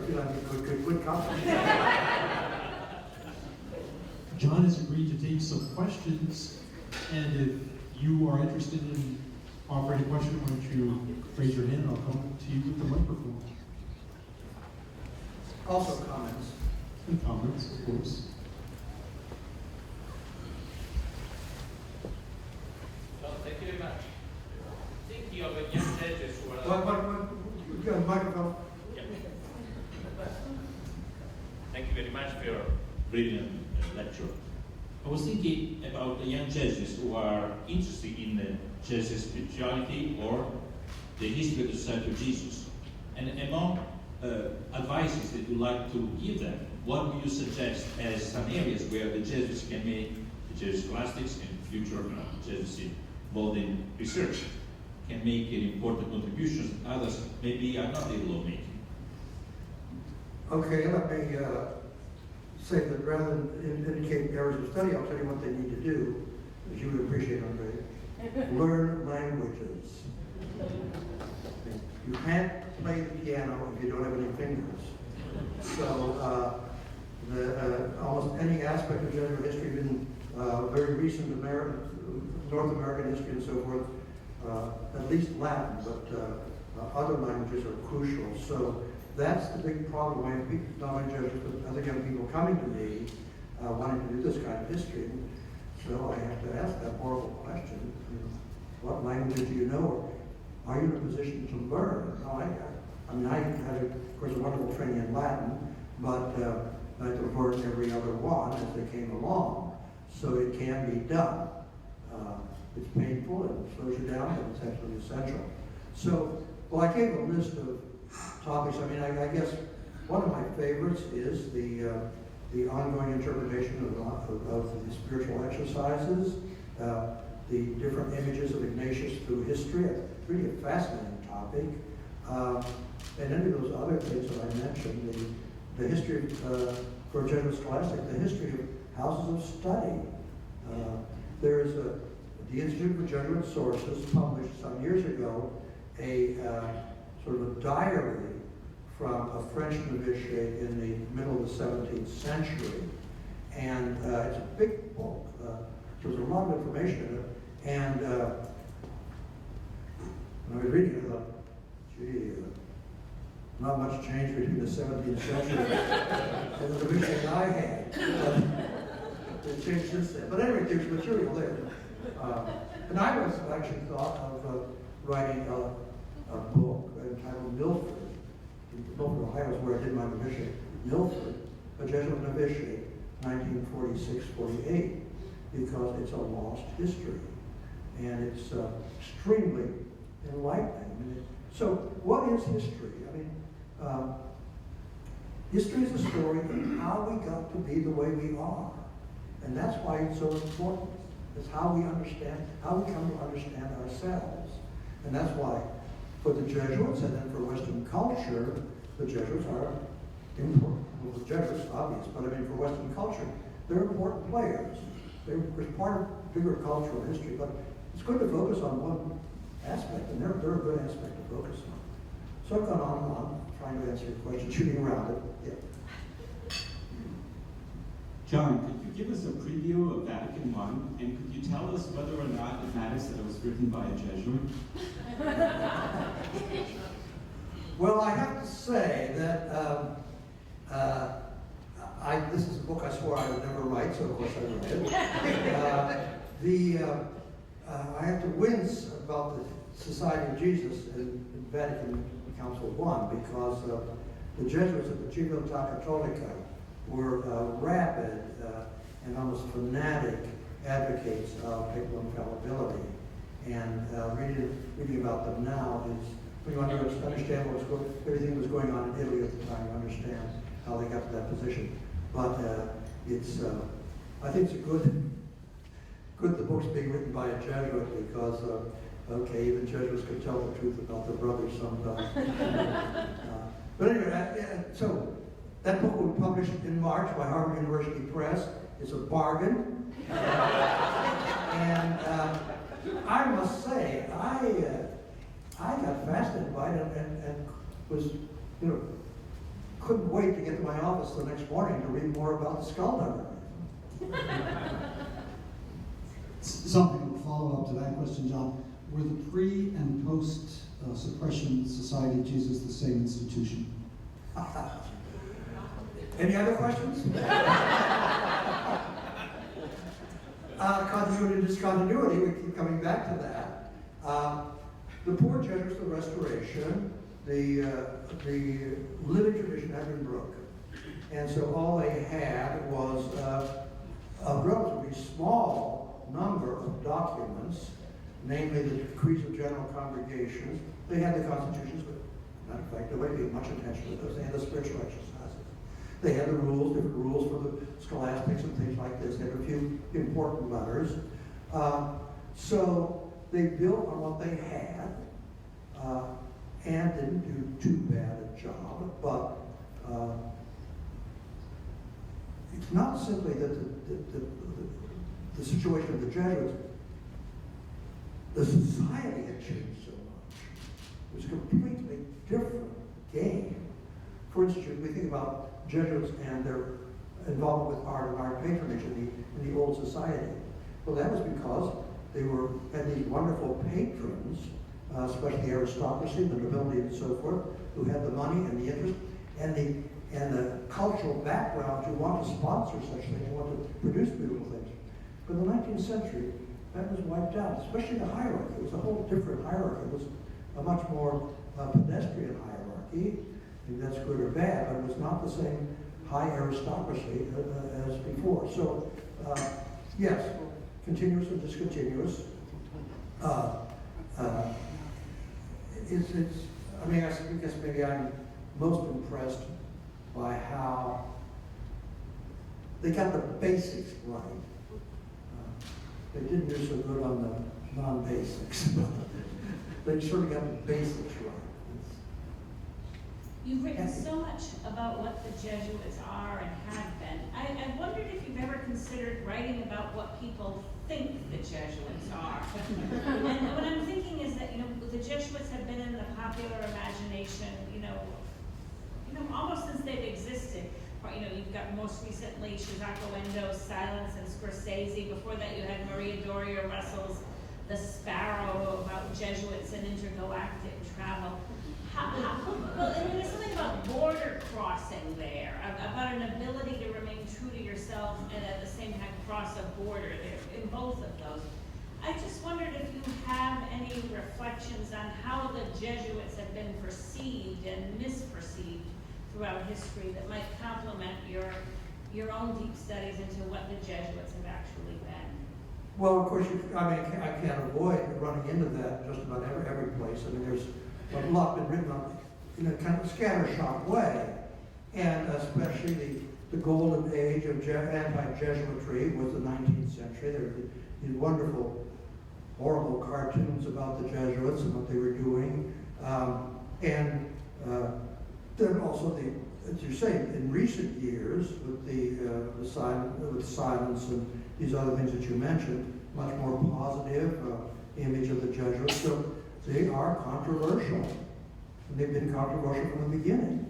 feel I'm good company. John has agreed to take some questions, and if you are interested in offering a question, why don't you raise your hand and I'll come to you with the microphone. Also comments. And comments, of course. Well, thank you very much. Thinking of a young Jesuits who are... What? You got a microphone? Yeah. Thank you very much for your brilliant lecture. I was thinking about the young Jesuits who are interested in Jesuit spirituality or the history of the Society of Jesus. And among advices that you'd like to give them, what do you suggest as some areas where the Jesuits can make, the Jesuit scholastics and future Jesuits involved in research, can make an important contributions, others maybe are not able of making? Okay, let me say that rather than indicate areas of study, I'll tell you what they need to do, as you would appreciate, Andre. Learn languages. You can't play the piano if you don't have any fingers. So almost any aspect of Jesuit history, even very recent North American history and so forth, at least Latin, but other languages are crucial. So that's the big problem when people, not only Jesuits, but other young people coming to me wanting to do this kind of history. So I have to ask that horrible question, what languages do you know? Are you in a position to learn? No, I had, of course, a wonderful training in Latin, but I had to learn every other one as they came along. So it can be done. It's painful, it slows you down, but it's absolutely essential. So, well, I gave a list of topics. I mean, I guess one of my favorites is the ongoing interpretation of the spiritual exercises, the different images of Ignatius through history. It's really a fascinating topic. And any of those other things that I mentioned, the history for Jesuit scholastic, the history of houses of study. There's the Institute for Jesuit Sources published some years ago a sort of a diary from a French novitiate in the middle of the 17th century. And it's a big book. So there's a lot of information in it. And when I was reading it, I thought, gee, not much change between the 17th century and the novitiate I had. It changed since then. But anyway, there's material there. And I was actually thought of writing a book entitled Milford. Milford, Ohio is where I did my novitiate. Milford, a Jesuit novitiate, 1946-48, because it's a lost history. And it's extremely enlightening. I mean, so what is history? I mean, history is a story of how we got to be the way we are. And that's why it's so important. It's how we understand, how we come to understand ourselves. And that's why for the Jesuits and then for Western culture, the Jesuits are important. Well, the Jesuits, obvious, but I mean for Western culture, they're important players. They're part of bigger cultural history, but it's good to focus on one aspect, and they're a good aspect to focus on. So I've gone on and on, trying to answer your question, shooting around it. Yeah. John, could you give us a preview of Vatican One, and could you tell us whether or not it matters that it was written by a Jesuit? Well, I have to say that this is a book I swore I would never write, so of course I wrote it. I have to wince about the Society of Jesus in Vatican Council I because the Jesuits at the Civiltà Cattolica were rabid and almost fanatic advocates of papal infallibility. And reading about them now is, when you understand everything that was going on in Italy at the time, you understand how they got to that position. But I think it's good the book's being written by a Jesuit because, okay, even Jesuits could tell the truth about their brothers sometimes. But anyway, so that book will be published in March by Harvard University Press. It's a bargain. And I must say, I got fascinated by it and was, couldn't wait to get to my office the next morning to read more about the skull memory. Something to follow up to that question, John. Were the pre- and post-suppression Society of Jesus the same institution? Any other questions? Continuity and discontinuity, we keep coming back to that. The poor Jesuits of the Restoration, the living tradition had been broken. And so all they had was a relatively small number of documents, namely the decrees of general congregations. They had the constitutions, but matter of fact, nobody paid much attention to those. They had the spiritual exercises. They had the rules, different rules for the scholastics and things like this. They had a few important letters. So they built on what they had and didn't do too bad a job. But it's not simply that the situation of the Jesuits, the society had changed so much. It was a completely different game. For instance, we think about Jesuits and their involvement with art and art patronage in the old society. Well, that was because they had these wonderful patrons, especially the aristocracy, the nobility, and so forth, who had the money and the interest and the cultural background to want to sponsor such things, and want to produce beautiful things. But in the 19th century, that was wiped out, especially the hierarchy. It was a whole different hierarchy. It was a much more pedestrian hierarchy. Maybe that's good or bad, but it was not the same high aristocracy as before. So, yes, continuous and discontinuous. I guess maybe I'm most impressed by how they got the basics right. They didn't do so good on the non-basics, but they sort of got the basics right. You've written so much about what the Jesuits are and have been. I wondered if you've ever considered writing about what people think the Jesuits are. And what I'm thinking is that, the Jesuits have been in the popular imagination, almost since they've existed. You've got most recently Shizako Endo's Silence and Scorsese. Before that, you had Maria Doria Russell's The Sparrow about Jesuits and intergalactic travel. Well, and there's something about border crossing there, about an ability to remain true to yourself and at the same time cross a border there, in both of those. I just wondered if you have any reflections on how the Jesuits have been perceived and misperceived throughout history that might complement your own deep studies into what the Jesuits have actually been. Well, of course, I can't avoid running into that just about every place. There's a lot been written on in a kind of scattershot way, and especially the golden age of anti-Jesuitry was the 19th century. There were these wonderful, horrible cartoons about the Jesuits and what they were doing, and then also as you say, in recent years with the silence and these other things that you mentioned, much more positive image of the Jesuits. So they are controversial. And they've been controversial from the beginning.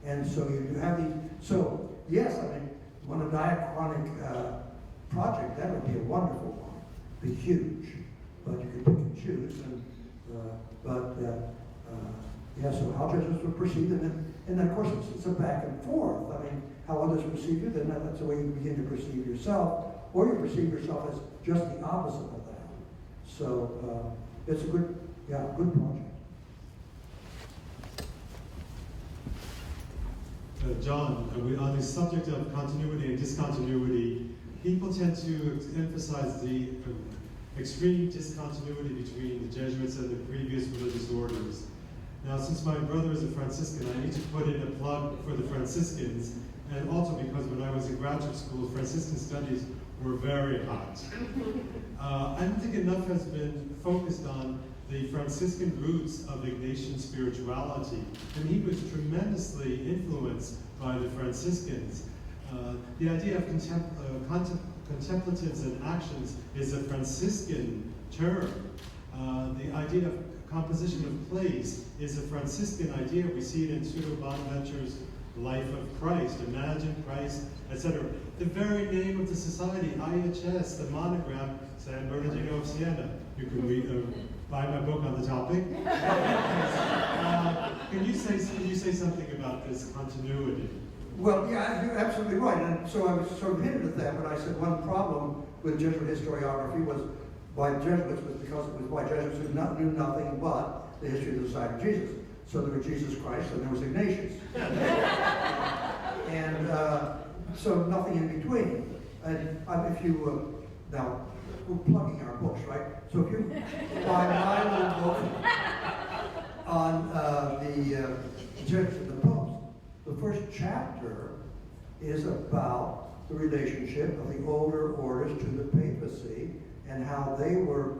And so you have these. So yes, when a diachronic project, that would be a wonderful one. Be huge, but you can pick and choose. So how Jesuits were perceived, and then of course it's a back and forth. How others perceive you, then that's the way you begin to perceive yourself, or you perceive yourself as just the opposite of that. So it's a good project. John, on the subject of continuity and discontinuity, people tend to emphasize the extreme discontinuity between the Jesuits and the previous religious orders. Now, since my brother is a Franciscan, I need to put in a plug for the Franciscans, and also because when I was in graduate school, Franciscan studies were very hot. I don't think enough has been focused on the Franciscan roots of Ignatian spirituality, and he was tremendously influenced by the Franciscans. The idea of contemplatives and actions is a Franciscan term. The idea of composition of place is a Franciscan idea. We see it in Pseudo Bonaventure's life of Christ, imagine Christ, etc. The very name of the society, IHS, the monogram, San Bernardino of Siena. You can buy my book on the topic. Can you say something about this continuity? Well, yeah, you're absolutely right. And so I was sort of hinted at that, but I said one problem with Jesuit historiography was by Jesuits was because it was by Jesuits who knew nothing but the history of the Society of Jesus. So there was Jesus Christ and there was Ignatius. And so nothing in between. And if you, now, we're plugging our books, right? So if you buy my little book on the Jesuits and the Popes, the first chapter is about the relationship of the older orders to the papacy and how they were,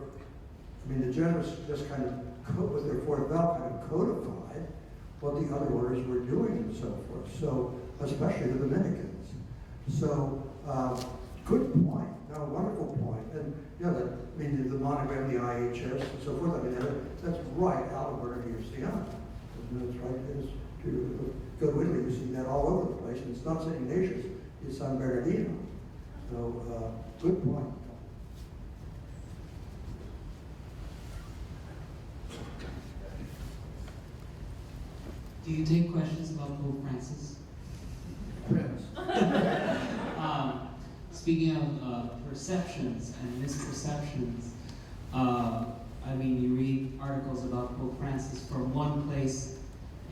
I mean, the Jesuits just kind of, with their fourth bell, kind of codified what the other orders were doing and so forth. So, especially the Dominicans. So, good point. No, wonderful point. And, you know, I mean, the monogram, the IHS, and so forth, I mean, that's right out of Bernardino of Siena. That's right. It's to go to Italy, you see that all over the place. And it's not St. Ignatius, it's San Bernardino. So, good point. Do you take questions about Pope Francis? Prince. Speaking of perceptions and misperceptions, I mean, you read articles about Pope Francis from one place,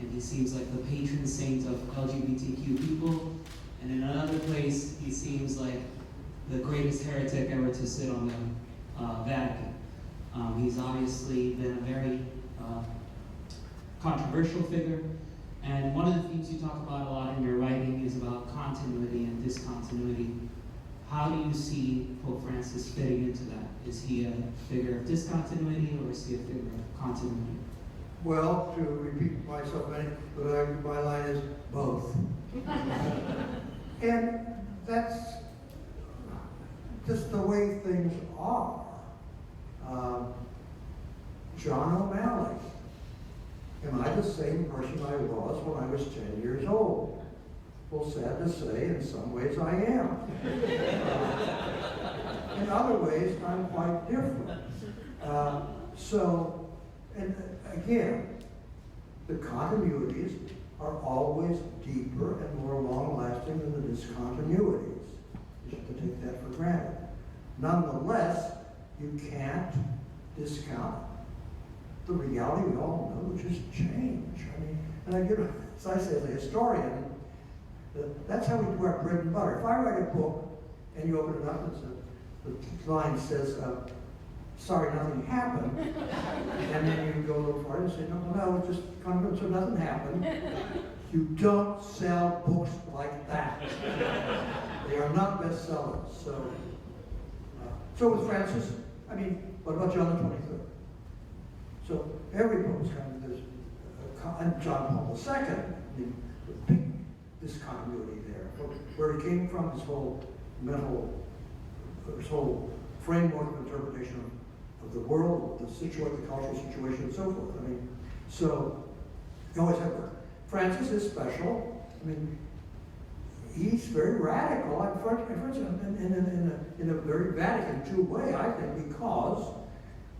and he seems like the patron saint of LGBTQ people, and in another place, he seems like the greatest heretic ever to sit on the Vatican. He's obviously been a very controversial figure, and one of the things you talk about a lot in your writing is about continuity and discontinuity. How do you see Pope Francis fitting into that? Is he a figure of discontinuity, or is he a figure of continuity? Well, to repeat myself, my line is both. And that's just the way things are. John O'Malley. Am I the same person I was when I was 10 years old? Well, sad to say, in some ways I am. In other ways, I'm quite different. And again, the continuities are always deeper and more long-lasting than the discontinuities. You have to take that for granted. Nonetheless, you can't discount the reality we all know, which is change. I mean, and as I say as a historian, that's how we do our bread and butter. If I write a book and you open it up and the line says, sorry, nothing happened, and then you go a little farther and say, no, it's just confident, so nothing happened. You don't sell books like that. They are not bestsellers. So with Francis, I mean, what about John the 23rd? So every book is kind of this, and John Paul II, the big discontinuity there, where he came from, this whole this whole framework of interpretation of the world, the cultural situation, and so forth. I mean, so you always have that. Francis is special. I mean, he's very radical. In a very Vatican II way, I think, because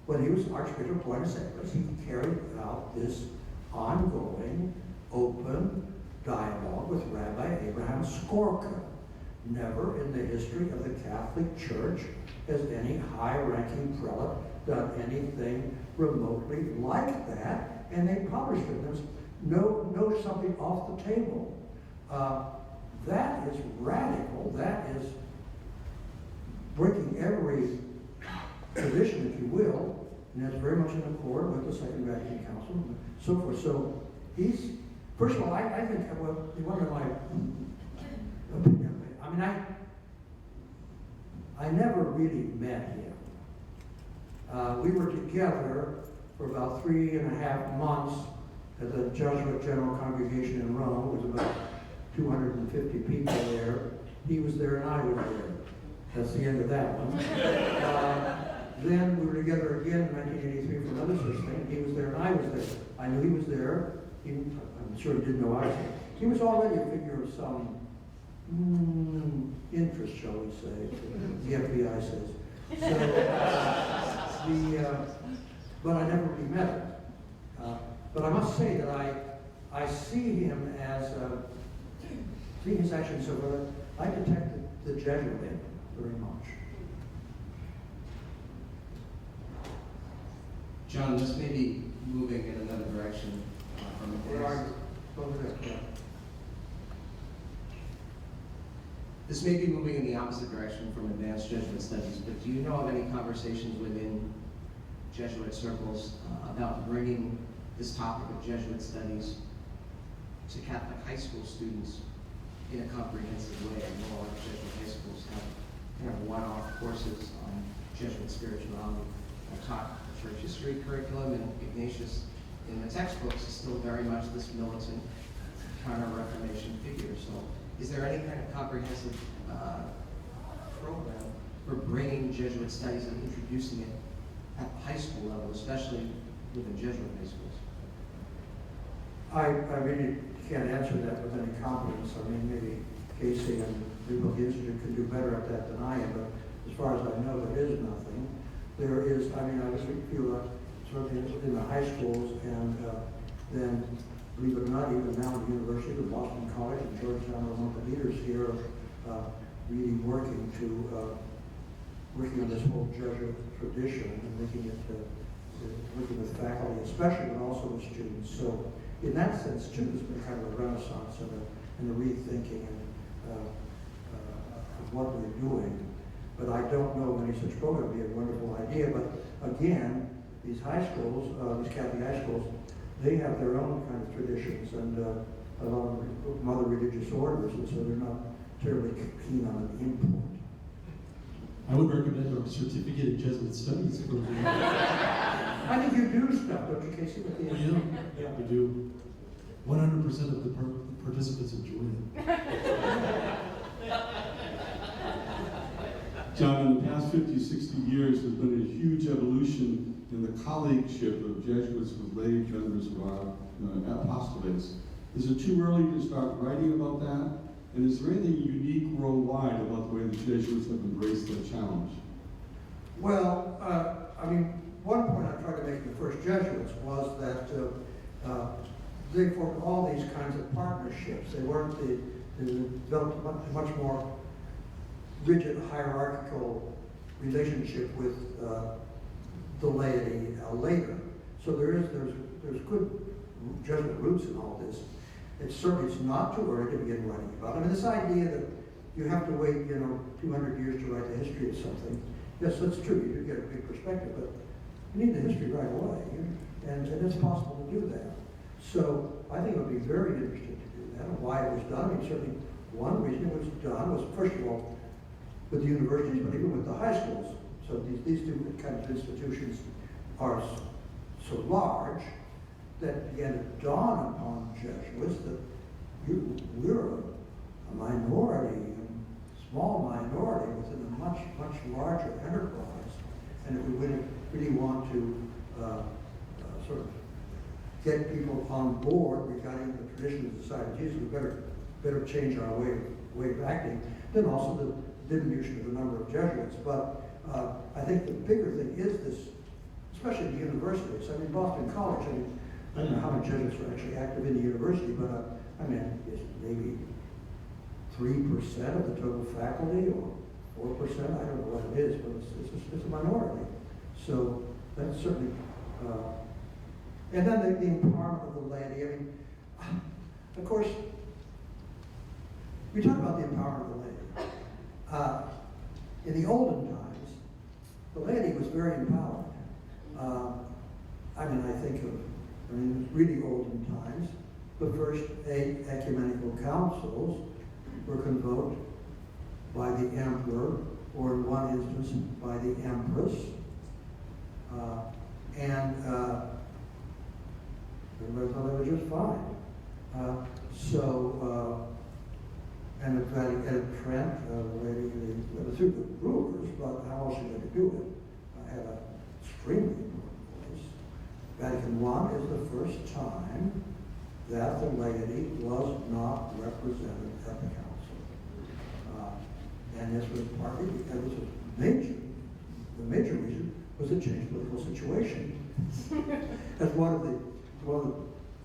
when he was Archbishop of Buenos Aires, he carried out this ongoing, open dialogue with Rabbi Abraham Skorka. Never in the history of the Catholic Church has any high-ranking prelate done anything remotely like that, and they published it. There's no something off the table. That is radical. That is breaking every tradition, if you will, and that's very much in accord with the Second Vatican Council and so forth. So he's, first of all, I think, one of my opinion, I mean, I never really met him. We were together for about 3.5 months at the Jesuit General Congregation in Rome. There was about 250 people there. He was there and I was there. That's the end of that one. Then we were together again in 1983 for another such thing. He was there and I was there. I knew he was there. I'm sure he didn't know I was there. he was already a figure of some interest, shall we say, the FBI says. So, but I never really met him. But I must say that I see him as, seeing his actions so well, I detected the Jesuit in him very much. John, this may be moving in another direction from Where are you? Over there, yeah. This may be moving in the opposite direction from advanced Jesuit studies, but do you know of any conversations within Jesuit circles about bringing this topic of Jesuit studies to Catholic high school students in a comprehensive way? I know a lot of Jesuit high schools have kind of one-off courses on Jesuit spirituality. I've taught the church history curriculum, and Ignatius in the textbooks is still very much this militant counter-Reformation figure. So is there any kind of comprehensive program for bringing Jesuit studies and introducing it at the high school level, especially within Jesuit high schools? I really can't answer that with any confidence. I mean, maybe Casey and the Institute can do better at that than I am, but as far as I know, there is nothing. There is, I mean, I just feel that certainly in the high schools, and then, believe it or not, even now at the University of Boston College and Georgetown are one of the leaders here, really working on this whole Jesuit tradition and making it, working with faculty especially, but also with students. So in that sense, too, there's been kind of a renaissance and a rethinking of what we're doing. But I don't know of any such program. It would be a wonderful idea. But again, these high schools, these Catholic high schools, they have their own kind of traditions and a lot of other religious orders, and so they're not terribly keen on an import. I would recommend our certificate in Jesuit studies program. I think you do stuff, don't you, Casey? With the Yeah, we do. 100% of the participants enjoy it. John, in the past 50, 60 years, there's been a huge evolution in the colleagueship of Jesuits with lay members of our apostolates. Is it too early to start writing about that? And is there anything unique worldwide about the way the Jesuits have embraced that challenge? Well, I mean, one point I tried to make in the first Jesuits was that they formed all these kinds of partnerships. They weren't they developed a much more rigid hierarchical relationship with the laity later. So there's good Jesuit roots in all this. It's certainly not too early to begin writing about. I mean, this idea that you have to wait, 200 years to write the history of something. Yes, that's true. You do get a big perspective, but you need the history right away, and it's possible to do that. So I think it would be very interesting to do that. And why it was done? I mean, certainly one reason it was done was, first of all, with the universities, but even with the high schools. So these two kinds of institutions are so large that it began to dawn upon Jesuits that we're a minority, a small minority within a much, much larger enterprise. And if we really want to sort of get people on board regarding the tradition of the Society of Jesus, we better change our way of acting. Then also the diminution of the number of Jesuits. But I think the bigger thing is this, especially in the universities. I mean, Boston College, I don't know how many Jesuits are actually active in the university, but I mean, it's maybe 3% of the total faculty or 4%. I don't know what it is, but it's a minority. So that's certainly, and then the empowerment of the laity. I mean, of course, we talk about the empowerment of the laity. In the olden times, the laity was very empowered. I mean, I think of, really olden times, the first 8 ecumenical councils were convoked by the emperor, or in one instance, by the empress. Everybody thought they were just fine. And at Trent, the two good rulers, but how else are they to do it? Had an extremely important place. Vatican One is the first time that the laity was not represented at the council. And this was partly because it was the major reason was the changed political situation. As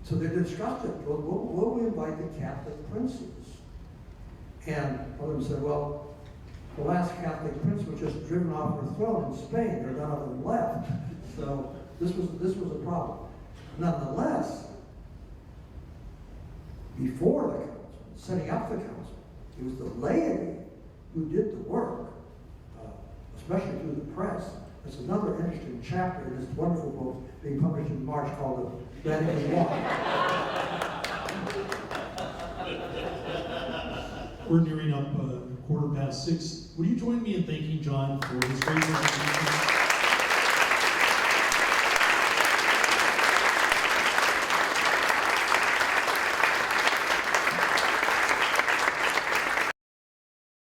so they discussed it. Well, will we invite the Catholic princes? And one of them said, well, the last Catholic prince was just driven off her throne in Spain. There are none of them left. So this was a problem. Nonetheless, before the council, setting up the council, it was the laity who did the work, especially through the press. There's another interesting chapter in this wonderful book being published in March called the Vatican One. We're nearing up 6:15. Would you join me in thanking John for his great presentation?